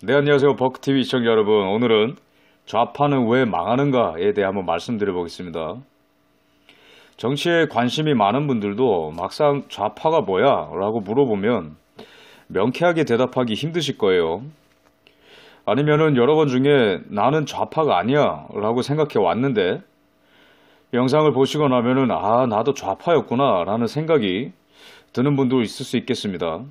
네, 안녕하세요. 버크TV 시청자 여러분. 오늘은 좌파는 왜 망하는가에 대해 한번 말씀드려 보겠습니다. 정치에 관심이 많은 분들도 막상 좌파가 뭐야? 라고 물어보면 명쾌하게 대답하기 힘드실 거예요. 아니면은 여러 번 중에 나는 좌파가 아니야 라고 생각해 왔는데 영상을 보시고 나면은 나도 좌파였구나 라는 생각이 드는 분도 있을 수 있겠습니다.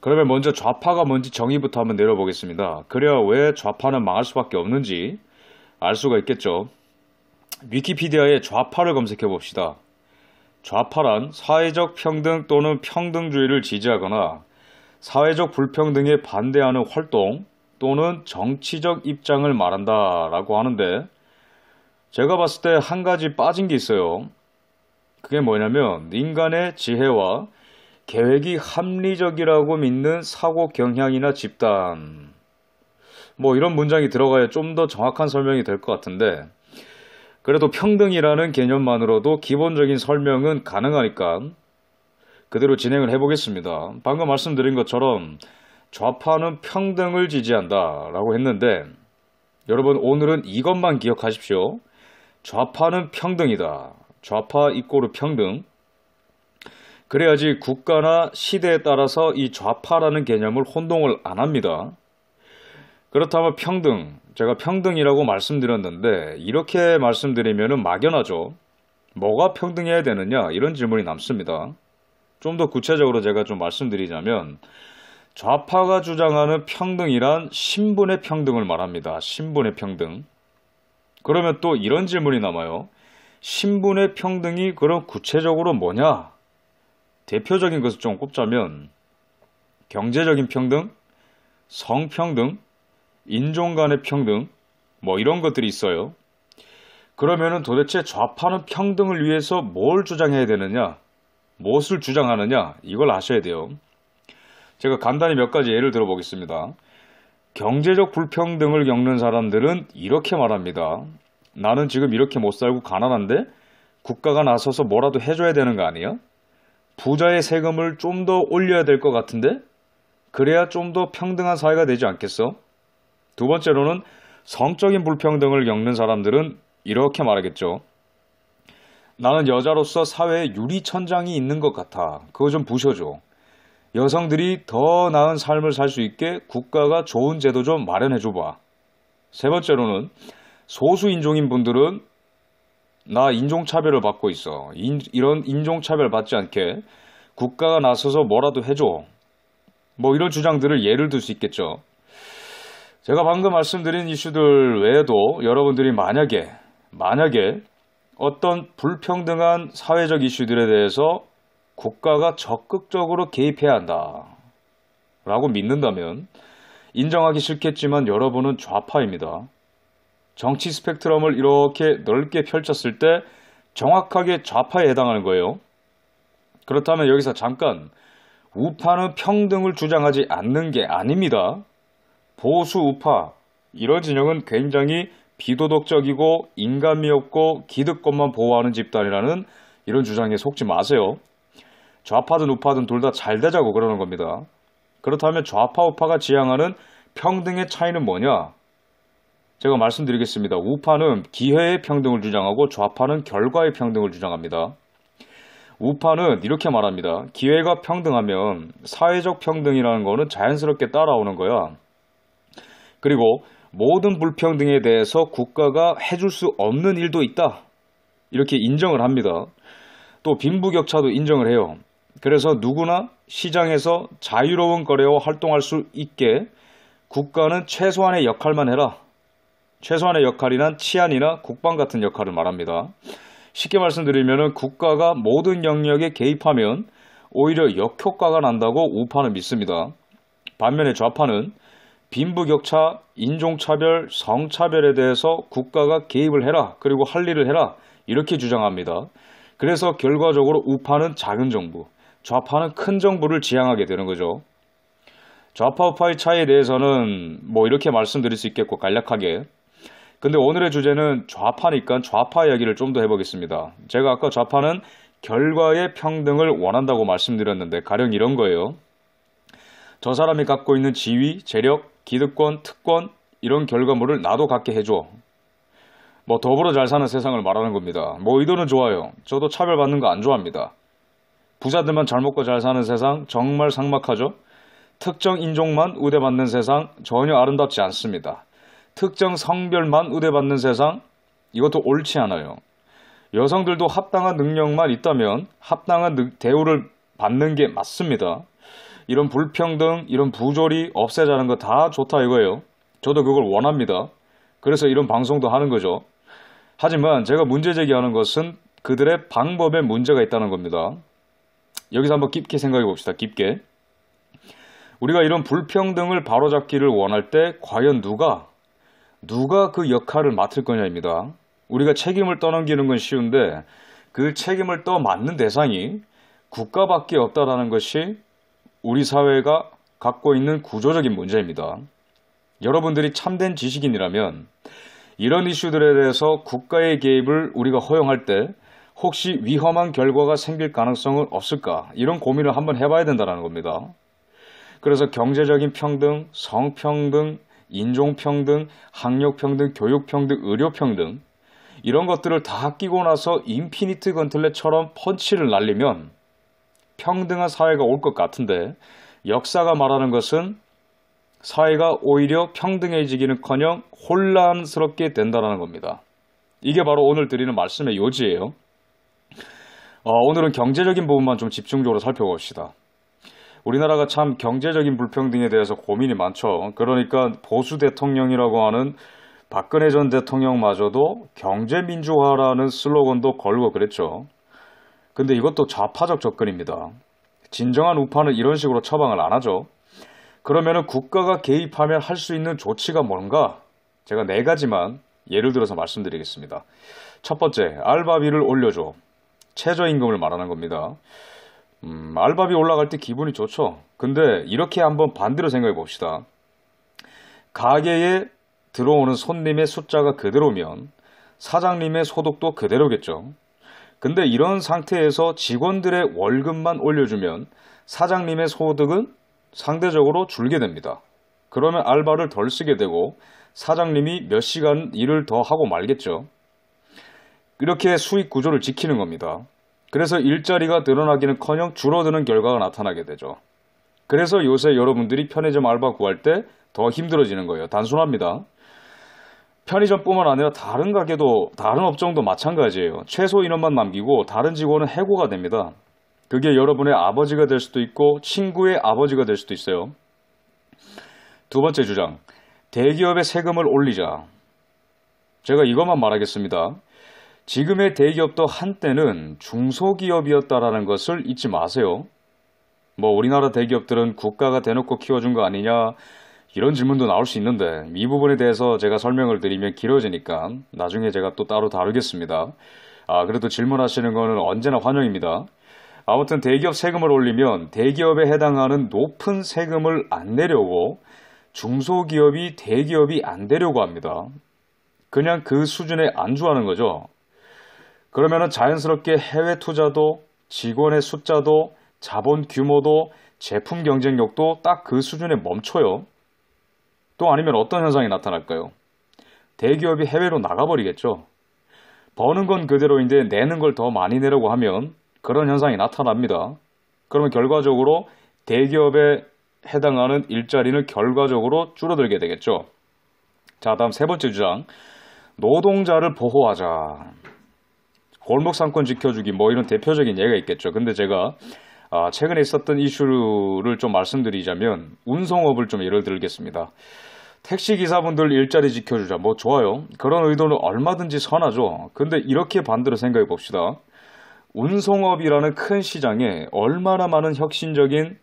그러면 먼저 좌파가 뭔지 정의부터 한번 내려보겠습니다. 그래야 왜 좌파는 망할 수밖에 없는지 알 수가 있겠죠. 위키피디아에 좌파를 검색해 봅시다. 좌파란 사회적 평등 또는 평등주의를 지지하거나 사회적 불평등에 반대하는 활동 또는 정치적 입장을 말한다 라고 하는데, 제가 봤을 때 한 가지 빠진 게 있어요. 그게 뭐냐면 인간의 지혜와 계획이 합리적이라고 믿는 사고 경향이나 집단, 이런 문장이 들어가야 좀 더 정확한 설명이 될 것 같은데, 그래도 평등이라는 개념만으로도 기본적인 설명은 가능하니까 그대로 진행을 해보겠습니다. 방금 말씀드린 것처럼 좌파는 평등을 지지한다 라고 했는데, 여러분 오늘은 이것만 기억하십시오. 좌파는 평등이다. 좌파 이꼬르 평등. 그래야지 국가나 시대에 따라서 이 좌파라는 개념을 혼동을 안 합니다. 그렇다면 평등, 제가 평등이라고 말씀드렸는데 이렇게 말씀드리면 막연하죠. 뭐가 평등해야 되느냐, 이런 질문이 남습니다. 좀 더 구체적으로 제가 좀 말씀드리자면, 좌파가 주장하는 평등이란 신분의 평등을 말합니다. 신분의 평등. 그러면 또 이런 질문이 남아요. 신분의 평등이 그럼 구체적으로 뭐냐? 대표적인 것을 좀 꼽자면 경제적인 평등, 성평등, 인종 간의 평등, 이런 것들이 있어요. 그러면은 도대체 좌파는 평등을 위해서 뭘 주장해야 되느냐, 무엇을 주장하느냐, 이걸 아셔야 돼요. 제가 간단히 몇 가지 예를 들어 보겠습니다. 경제적 불평등을 겪는 사람들은 이렇게 말합니다. 나는 지금 이렇게 못 살고 가난한데 국가가 나서서 뭐라도 해줘야 되는 거 아니야? 부자의 세금을 좀 더 올려야 될 것 같은데? 그래야 좀 더 평등한 사회가 되지 않겠어? 두 번째로는 성적인 불평등을 겪는 사람들은 이렇게 말하겠죠. 나는 여자로서 사회에 유리천장이 있는 것 같아. 그거 좀 부셔줘. 여성들이 더 나은 삶을 살 수 있게 국가가 좋은 제도 좀 마련해줘봐. 세 번째로는 소수인종인 분들은 나 인종차별을 받고 있어. 이런 인종차별 받지 않게 국가가 나서서 뭐라도 해줘. 이런 주장들을 예를 들 수 있겠죠. 제가 방금 말씀드린 이슈들 외에도 여러분들이 만약에 어떤 불평등한 사회적 이슈들에 대해서 국가가 적극적으로 개입해야 한다 라고 믿는다면, 인정하기 싫겠지만 여러분은 좌파입니다. 정치 스펙트럼을 이렇게 넓게 펼쳤을 때 정확하게 좌파에 해당하는 거예요. 그렇다면 여기서 잠깐, 우파는 평등을 주장하지 않는 게 아닙니다. 보수 우파, 이런 진영은 굉장히 비도덕적이고 인간미 없고 기득권만 보호하는 집단이라는 이런 주장에 속지 마세요. 좌파든 우파든 둘 다 잘 되자고 그러는 겁니다. 그렇다면 좌파 우파가 지향하는 평등의 차이는 뭐냐? 제가 말씀드리겠습니다. 우파는 기회의 평등을 주장하고 좌파는 결과의 평등을 주장합니다. 우파는 이렇게 말합니다. 기회가 평등하면 사회적 평등이라는 거는 자연스럽게 따라오는 거야. 그리고 모든 불평등에 대해서 국가가 해줄 수 없는 일도 있다. 이렇게 인정을 합니다. 또 빈부격차도 인정을 해요. 그래서 누구나 시장에서 자유로운 거래와 활동할 수 있게 국가는 최소한의 역할만 해라. 최소한의 역할이란 치안이나 국방 같은 역할을 말합니다. 쉽게 말씀드리면 국가가 모든 영역에 개입하면 오히려 역효과가 난다고 우파는 믿습니다. 반면에 좌파는 빈부격차, 인종차별, 성차별에 대해서 국가가 개입을 해라, 그리고 할 일을 해라, 이렇게 주장합니다. 그래서 결과적으로 우파는 작은 정부, 좌파는 큰 정부를 지향하게 되는 거죠. 좌파 우파의 차이에 대해서는 이렇게 말씀드릴 수 있겠고, 간략하게. 근데 오늘의 주제는 좌파니까 좌파 이야기를 좀 더 해보겠습니다. 제가 아까 좌파는 결과의 평등을 원한다고 말씀드렸는데 가령 이런 거예요. 저 사람이 갖고 있는 지위, 재력, 기득권, 특권 이런 결과물을 나도 갖게 해줘. 뭐 더불어 잘 사는 세상을 말하는 겁니다. 뭐 의도는 좋아요. 저도 차별받는 거 안 좋아합니다. 부자들만 잘 먹고 잘 사는 세상 정말 삭막하죠? 특정 인종만 우대받는 세상 전혀 아름답지 않습니다. 특정 성별만 우대받는 세상 이것도 옳지 않아요. 여성들도 합당한 능력만 있다면 합당한 대우를 받는 게 맞습니다. 이런 불평등, 이런 부조리 없애자는 거 다 좋다 이거예요. 저도 그걸 원합니다. 그래서 이런 방송도 하는 거죠. 하지만 제가 문제 제기하는 것은 그들의 방법에 문제가 있다는 겁니다. 여기서 한번 깊게 생각해 봅시다. 깊게. 우리가 이런 불평등을 바로잡기를 원할 때 과연 누가 그 역할을 맡을 거냐입니다. 우리가 책임을 떠넘기는 건 쉬운데 그 책임을 떠맡는 대상이 국가밖에 없다라는 것이 우리 사회가 갖고 있는 구조적인 문제입니다. 여러분들이 참된 지식인이라면 이런 이슈들에 대해서 국가의 개입을 우리가 허용할 때 혹시 위험한 결과가 생길 가능성은 없을까? 이런 고민을 한번 해봐야 된다는 겁니다. 그래서 경제적인 평등, 성평등, 인종평등, 학력평등, 교육평등, 의료평등 이런 것들을 다 끼고 나서 인피니트 건틀렛처럼 펀치를 날리면 평등한 사회가 올 것 같은데 역사가 말하는 것은 사회가 오히려 평등해지기는커녕 혼란스럽게 된다는 겁니다. 이게 바로 오늘 드리는 말씀의 요지예요. 오늘은 경제적인 부분만 좀 집중적으로 살펴봅시다. 우리나라가 참 경제적인 불평등에 대해서 고민이 많죠. 그러니까 보수 대통령이라고 하는 박근혜 전 대통령마저도 경제민주화라는 슬로건도 걸고 그랬죠. 근데 이것도 좌파적 접근입니다. 진정한 우파는 이런 식으로 처방을 안 하죠. 그러면은 국가가 개입하면 할 수 있는 조치가 뭔가? 제가 4가지만 예를 들어서 말씀드리겠습니다. 첫 번째, 알바비를 올려줘. 최저임금을 말하는 겁니다. 알바비 올라갈 때 기분이 좋죠. 근데 이렇게 한번 반대로 생각해 봅시다. 가게에 들어오는 손님의 숫자가 그대로면 사장님의 소득도 그대로겠죠. 근데 이런 상태에서 직원들의 월급만 올려주면 사장님의 소득은 상대적으로 줄게 됩니다. 그러면 알바를 덜 쓰게 되고 사장님이 몇 시간 일을 더 하고 말겠죠. 이렇게 수익 구조를 지키는 겁니다. 그래서 일자리가 늘어나기는커녕 줄어드는 결과가 나타나게 되죠. 그래서 요새 여러분들이 편의점 알바 구할 때 더 힘들어지는 거예요. 단순합니다. 편의점뿐만 아니라 다른 가게도 다른 업종도 마찬가지예요. 최소 인원만 남기고 다른 직원은 해고가 됩니다. 그게 여러분의 아버지가 될 수도 있고 친구의 아버지가 될 수도 있어요. 두 번째 주장, 대기업의 세금을 올리자. 제가 이것만 말하겠습니다. 지금의 대기업도 한때는 중소기업이었다라는 것을 잊지 마세요. 뭐 우리나라 대기업들은 국가가 대놓고 키워준 거 아니냐 이런 질문도 나올 수 있는데 이 부분에 대해서 제가 설명을 드리면 길어지니까 나중에 제가 또 따로 다루겠습니다. 그래도 질문하시는 거는 언제나 환영입니다. 아무튼 대기업 세금을 올리면 대기업에 해당하는 높은 세금을 안 내려고 중소기업이 대기업이 안 되려고 합니다. 그냥 그 수준에 안주하는 거죠. 그러면은 자연스럽게 해외 투자도 직원의 숫자도 자본 규모도 제품 경쟁력도 딱 그 수준에 멈춰요. 또 아니면 어떤 현상이 나타날까요? 대기업이 해외로 나가버리겠죠. 버는 건 그대로인데 내는 걸 더 많이 내려고 하면 그런 현상이 나타납니다. 그러면 결과적으로 대기업에 해당하는 일자리는 결과적으로 줄어들게 되겠죠. 자, 다음 세 번째 주장. 노동자를 보호하자. 골목상권 지켜주기 뭐 이런 대표적인 예가 있겠죠. 근데 제가 최근에 있었던 이슈를 좀 말씀드리자면 운송업을 좀 예를 들겠습니다. 택시기사분들 일자리 지켜주자 뭐 좋아요. 그런 의도는 얼마든지 선하죠. 근데 이렇게 반대로 생각해 봅시다. 운송업이라는 큰 시장에 얼마나 많은 혁신적인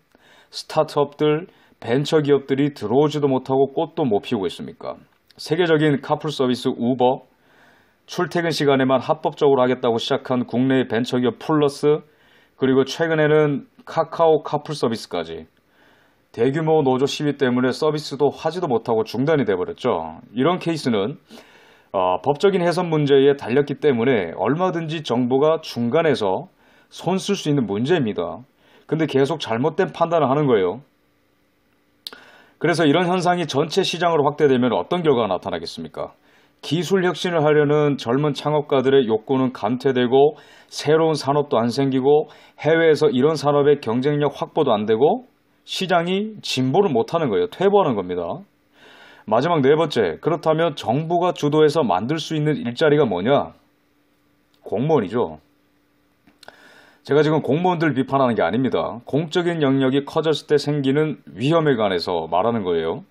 스타트업들, 벤처기업들이 들어오지도 못하고 꽃도 못 피우고 있습니까? 세계적인 카풀 서비스 우버, 출퇴근 시간에만 합법적으로 하겠다고 시작한 국내의 벤처기업 플러스, 그리고 최근에는 카카오 카풀 서비스까지 대규모 노조 시위 때문에 서비스도 하지도 못하고 중단이 돼버렸죠. 이런 케이스는 법적인 해석 문제에 달렸기 때문에 얼마든지 정부가 중간에서 손 쓸 수 있는 문제입니다. 근데 계속 잘못된 판단을 하는 거예요. 그래서 이런 현상이 전체 시장으로 확대되면 어떤 결과가 나타나겠습니까? 기술 혁신을 하려는 젊은 창업가들의 욕구는 감퇴되고 새로운 산업도 안 생기고 해외에서 이런 산업의 경쟁력 확보도 안 되고 시장이 진보를 못하는 거예요. 퇴보하는 겁니다. 마지막 네 번째, 그렇다면 정부가 주도해서 만들 수 있는 일자리가 뭐냐? 공무원이죠. 제가 지금 공무원들 비판하는 게 아닙니다. 공적인 영역이 커졌을 때 생기는 위험에 관해서 말하는 거예요.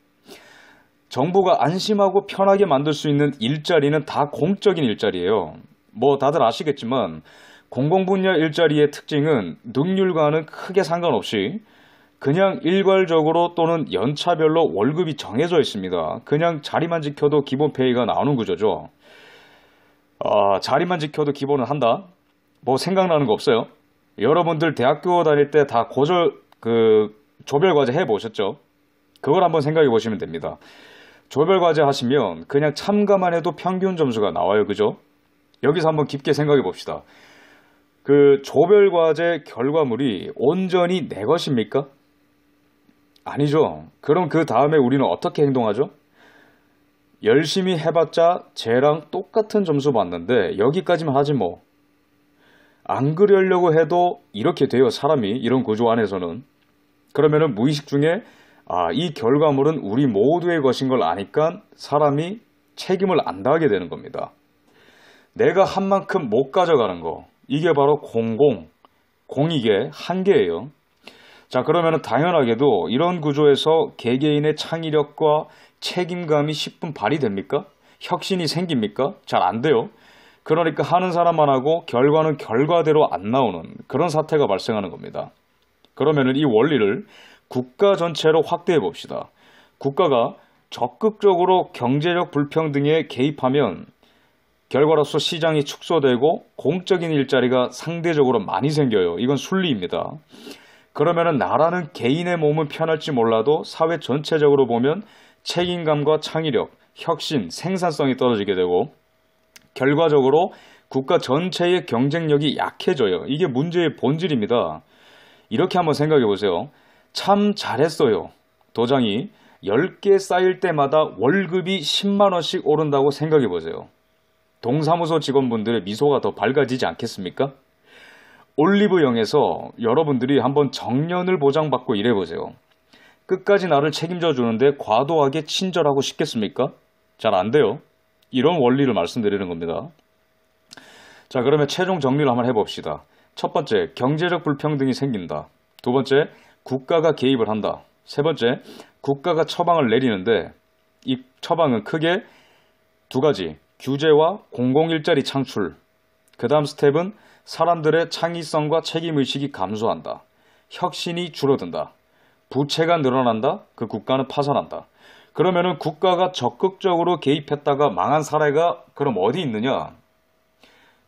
정부가 안심하고 편하게 만들 수 있는 일자리는 다 공적인 일자리예요. 뭐 다들 아시겠지만 공공분야 일자리의 특징은 능률과는 크게 상관없이 그냥 일괄적으로 또는 연차별로 월급이 정해져 있습니다. 그냥 자리만 지켜도 기본 페이가 나오는 구조죠. 자리만 지켜도 기본은 한다? 뭐 생각나는 거 없어요? 여러분들 대학교 다닐 때 다 조별과제 해보셨죠? 그걸 한번 생각해 보시면 됩니다. 조별과제 하시면 그냥 참가만 해도 평균 점수가 나와요. 그죠? 여기서 한번 깊게 생각해 봅시다. 그 조별과제 결과물이 온전히 내 것입니까? 아니죠. 그럼 그 다음에 우리는 어떻게 행동하죠? 열심히 해봤자 쟤랑 똑같은 점수 받는데 여기까지만 하지 뭐. 안 그러려고 해도 이렇게 돼요. 사람이 이런 구조 안에서는. 그러면은 무의식 중에 이 결과물은 우리 모두의 것인 걸 아니까 사람이 책임을 안 다하게 되는 겁니다. 내가 한 만큼 못 가져가는 거. 이게 바로 공익의 한계예요. 자, 그러면 당연하게도 이런 구조에서 개개인의 창의력과 책임감이 10분 발휘됩니까? 혁신이 생깁니까? 잘 안 돼요. 그러니까 하는 사람만 하고 결과는 결과대로 안 나오는 그런 사태가 발생하는 겁니다. 그러면 이 원리를 국가 전체로 확대해 봅시다. 국가가 적극적으로 경제적 불평등에 개입하면 결과로서 시장이 축소되고 공적인 일자리가 상대적으로 많이 생겨요. 이건 순리입니다. 그러면 나라는 개인의 몸은 편할지 몰라도 사회 전체적으로 보면 책임감과 창의력, 혁신, 생산성이 떨어지게 되고 결과적으로 국가 전체의 경쟁력이 약해져요. 이게 문제의 본질입니다. 이렇게 한번 생각해 보세요. 참 잘했어요. 도장이 10개 쌓일 때마다 월급이 10만 원씩 오른다고 생각해 보세요. 동사무소 직원분들의 미소가 더 밝아지지 않겠습니까? 올리브영에서 여러분들이 한번 정년을 보장받고 일해보세요. 끝까지 나를 책임져 주는데 과도하게 친절하고 싶겠습니까? 잘 안 돼요. 이런 원리를 말씀드리는 겁니다. 자, 그러면 최종 정리를 한번 해봅시다. 첫 번째, 경제적 불평등이 생긴다. 두 번째, 국가가 개입을 한다. 세 번째, 국가가 처방을 내리는데 이 처방은 크게 두 가지, 규제와 공공일자리 창출. 그 다음 스텝은 사람들의 창의성과 책임의식이 감소한다. 혁신이 줄어든다. 부채가 늘어난다. 그 국가는 파산한다. 그러면은 국가가 적극적으로 개입했다가 망한 사례가 그럼 어디 있느냐?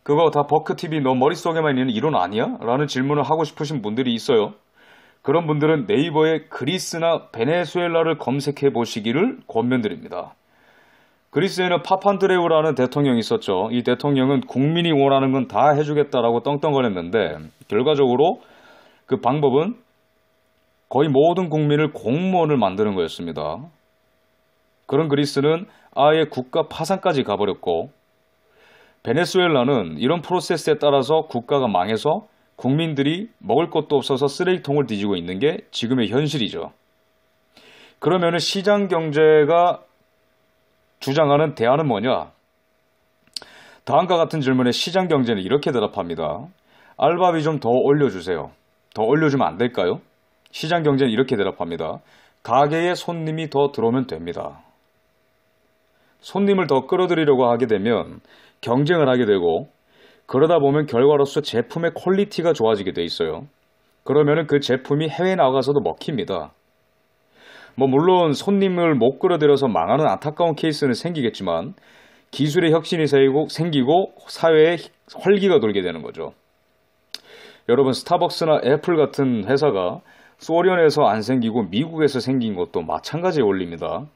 그거 다 버크TV 너 머릿속에만 있는 이론 아니야? 라는 질문을 하고 싶으신 분들이 있어요. 그런 분들은 네이버에 그리스나 베네수엘라를 검색해 보시기를 권면드립니다. 그리스에는 파판드레우라는 대통령이 있었죠. 이 대통령은 국민이 원하는 건 다 해주겠다라고 떵떵거렸는데 결과적으로 그 방법은 거의 모든 국민을 공무원을 만드는 거였습니다. 그런 그리스는 아예 국가 파산까지 가버렸고 베네수엘라는 이런 프로세스에 따라서 국가가 망해서 국민들이 먹을 것도 없어서 쓰레기통을 뒤지고 있는 게 지금의 현실이죠. 그러면 시장 경제가 주장하는 대안은 뭐냐? 다음과 같은 질문에 시장 경제는 이렇게 대답합니다. 알바비 좀 더 올려주세요. 더 올려주면 안 될까요? 시장 경제는 이렇게 대답합니다. 가게에 손님이 더 들어오면 됩니다. 손님을 더 끌어들이려고 하게 되면 경쟁을 하게 되고 그러다 보면 결과로서 제품의 퀄리티가 좋아지게 돼 있어요. 그러면 그 제품이 해외에 나가서도 먹힙니다. 물론 손님을 못 끌어들여서 망하는 안타까운 케이스는 생기겠지만 기술의 혁신이 생기고 사회에 활기가 돌게 되는 거죠. 여러분 스타벅스나 애플 같은 회사가 소련에서 안 생기고 미국에서 생긴 것도 마찬가지의 원리입니다.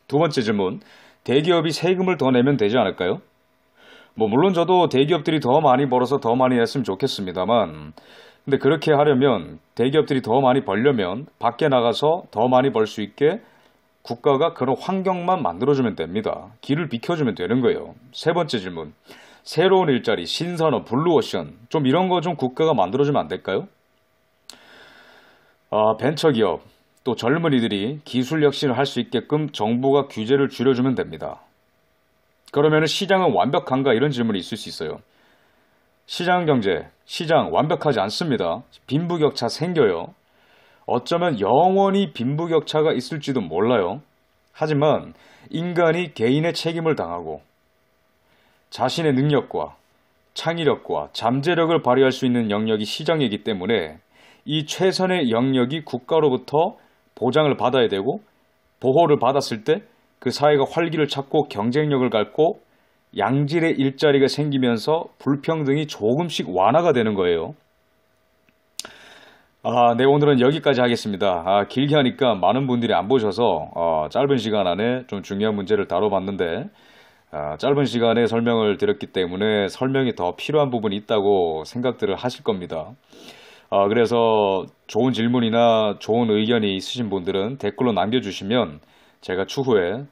두 번째 질문, 대기업이 세금을 더 내면 되지 않을까요? 물론 저도 대기업들이 더 많이 벌어서 더 많이 냈으면 좋겠습니다만 근데 그렇게 하려면 대기업들이 더 많이 벌려면 밖에 나가서 더 많이 벌 수 있게 국가가 그런 환경만 만들어주면 됩니다. 길을 비켜주면 되는 거예요. 세 번째 질문. 새로운 일자리, 신산업, 블루오션 좀 이런 거 좀 국가가 만들어주면 안 될까요? 벤처기업, 또 젊은이들이 기술 혁신을 할 수 있게끔 정부가 규제를 줄여주면 됩니다. 그러면 시장은 완벽한가 이런 질문이 있을 수 있어요. 시장 경제, 시장 완벽하지 않습니다. 빈부격차 생겨요. 어쩌면 영원히 빈부격차가 있을지도 몰라요. 하지만 인간이 개인의 책임을 당하고 자신의 능력과 창의력과 잠재력을 발휘할 수 있는 영역이 시장이기 때문에 이 최선의 영역이 국가로부터 보장을 받아야 되고 보호를 받았을 때 그 사회가 활기를 찾고 경쟁력을 갖고 양질의 일자리가 생기면서 불평등이 조금씩 완화가 되는 거예요. 네, 오늘은 여기까지 하겠습니다. 길게 하니까 많은 분들이 안 보셔서 짧은 시간 안에 좀 중요한 문제를 다뤄봤는데 짧은 시간에 설명을 드렸기 때문에 설명이 더 필요한 부분이 있다고 생각들을 하실 겁니다. 그래서 좋은 질문이나 좋은 의견이 있으신 분들은 댓글로 남겨주시면 제가 추후에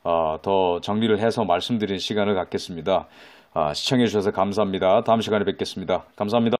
더 정리를 해서 말씀드리는 시간을 갖겠습니다. 시청해주셔서 감사합니다. 다음 시간에 뵙겠습니다. 감사합니다.